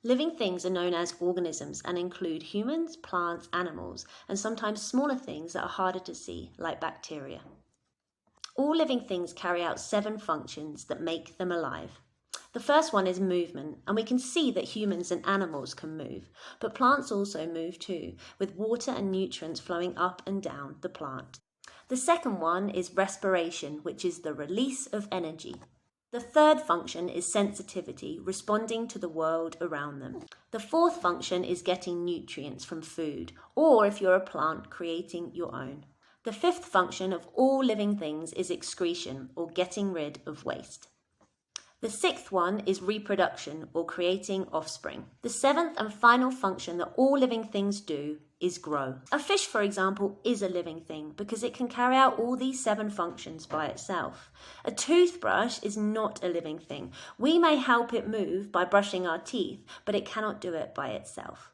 Living things are known as organisms and include humans, plants, animals, and sometimes smaller things that are harder to see, like bacteria. All living things carry out 7 functions that make them alive. The first one is movement, and we can see that humans and animals can move, but plants also move too, with water and nutrients flowing up and down the plant. The second one is respiration, which is the release of energy. The third function is sensitivity, responding to the world around them. The fourth function is getting nutrients from food, or if you're a plant, creating your own. The fifth function of all living things is excretion, or getting rid of waste. The sixth one is reproduction, or creating offspring. The seventh and final function that all living things do is grow. A fish, for example, is a living thing because it can carry out all these 7 functions by itself. A toothbrush is not a living thing. We may help it move by brushing our teeth, but it cannot do it by itself.